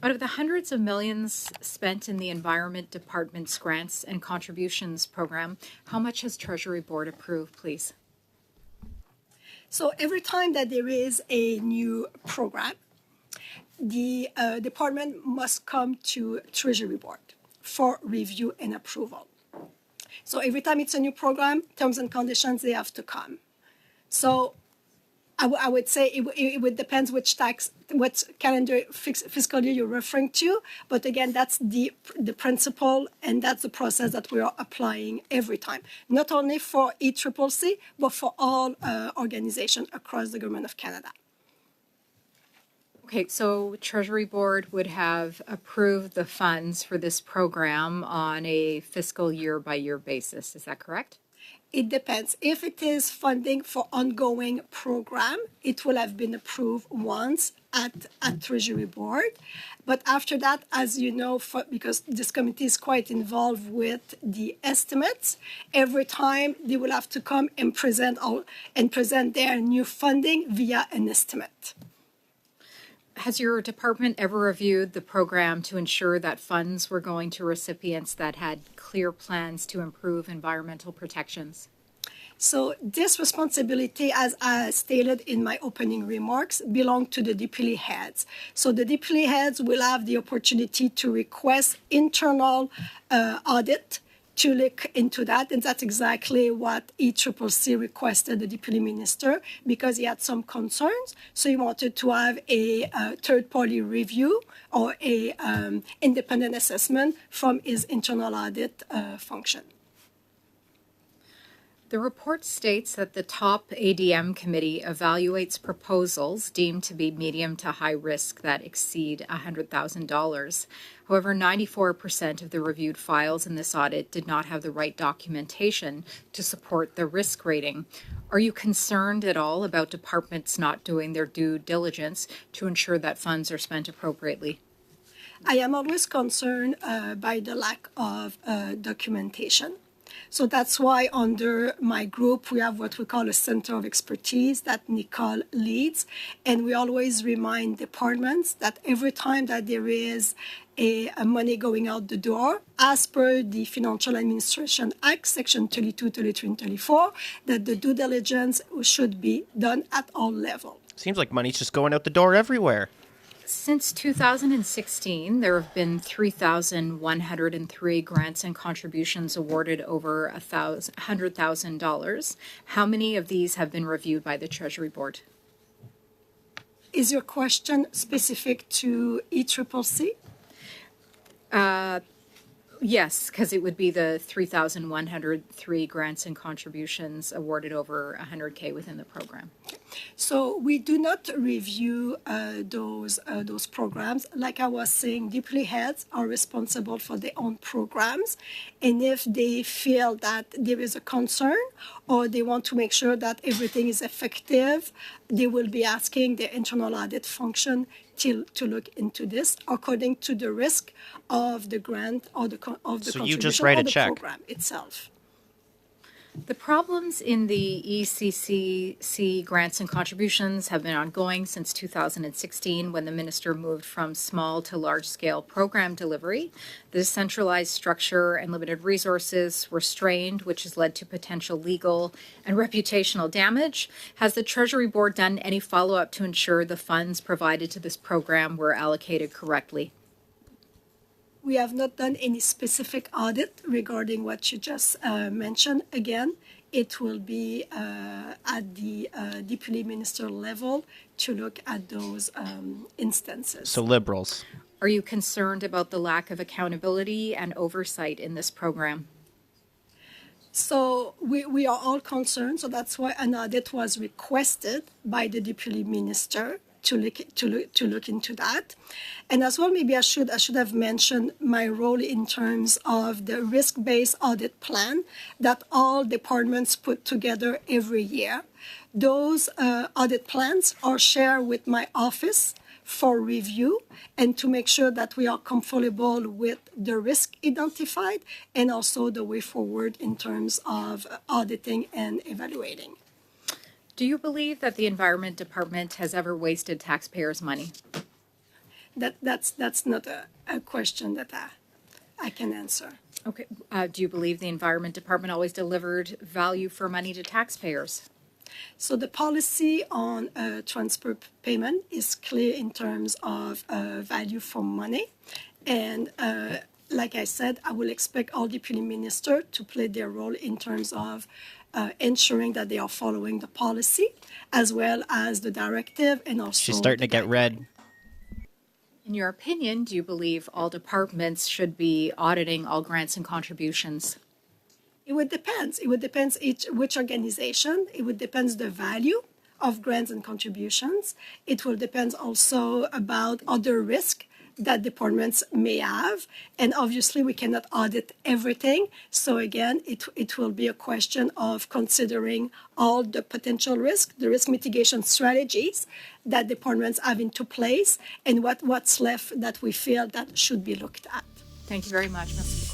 Out of the hundreds of millions spent in the Environment Department's grants and contributions program, how much has Treasury Board approved, please? So every time that there is a new program, the department must come to Treasury Board for review and approval. So every time it's a new program, terms and conditions, they have to come. So I would say it would depend what calendar fiscal year you're referring to. But again, that's the principle, and that's the process that we are applying every time, not only for ECCC, but for all organizations across the Government of Canada. Okay, so Treasury Board would have approved the funds for this program on a fiscal year-by-year basis. Is that correct? It depends. If it is funding for ongoing program, it will have been approved once at Treasury Board. But after that, as you know, because this committee is quite involved with the estimates, every time they will have to come and present their new funding via an estimate. Has your department ever reviewed the program to ensure that funds were going to recipients that had clear plans to improve environmental protections? So this responsibility, as I stated in my opening remarks, belong to the DPLI heads. So the DPLI heads will have the opportunity to request internal audit to look into that, and that's exactly what ECCC requested the Deputy Minister, because he had some concerns. So he wanted to have a third-party review or a independent assessment from his internal audit function. The report states that the top ADM committee evaluates proposals deemed to be medium to high risk that exceed $100,000. However, 94% of the reviewed files in this audit did not have the right documentation to support the risk rating. Are you concerned at all about departments not doing their due diligence to ensure that funds are spent appropriately? I am always concerned by the lack of documentation. So that's why under my group, we have what we call a center of expertise that Nicole leads. And we always remind departments that every time that there is a money going out the door, as per the Financial Administration Act, Section 32, 33, and 34, that the due diligence should be done at all levels. Seems like money's just going out the door everywhere. Since 2016, there have been 3,103 grants and contributions awarded over $100,000. How many of these have been reviewed by the Treasury Board? Is your question specific to ECCC? Yes, because it would be the 3,103 grants and contributions awarded over $100K within the program. So we do not review those programs. Like I was saying, DPLI heads are responsible for their own programs. And if they feel that there is a concern or they want to make sure that everything is effective, they will be asking their internal audit function to look into this according to the risk of the grant or the So contribution you just write or a the check. program itself. The problems in the ECCC grants and contributions have been ongoing since 2016 when the minister moved from small to large-scale program delivery. The decentralized structure and limited resources were strained, which has led to potential legal and reputational damage. Has the Treasury Board done any follow-up to ensure the funds provided to this program were allocated correctly? We have not done any specific audit regarding what you just mentioned. Again, it will be at the Deputy Minister level to look at those instances. So Liberals. Are you concerned about the lack of accountability and oversight in this program? So we are all concerned. So that's why an audit was requested by the Deputy Minister to look into that. And as well, maybe I should have mentioned my role in terms of the risk-based audit plan that all departments put together every year. Those audit plans are shared with my office for review and to make sure that we are comfortable with the risk identified and also the way forward in terms of auditing and evaluating. Do you believe that the Environment Department has ever wasted taxpayers' money? That's not a question that I can answer. Okay. Do you believe the Environment Department always delivered value for money to taxpayers? So the policy on transfer payment is clear in terms of value for money. And like I said, I will expect all deputy ministers to play their role in terms of ensuring that they are following the policy as well as the directive and also She's starting to get red. In your opinion, do you believe all departments should be auditing all grants and contributions? It would depend. It would depend which organization. It would depend the value of grants and contributions. It will depend also about other risks that departments may have. And obviously, we cannot audit everything. So again, it will be a question of considering all the potential risk, the risk mitigation strategies that departments have into place, and what's left that we feel that should be looked at. Thank you very much, Ms.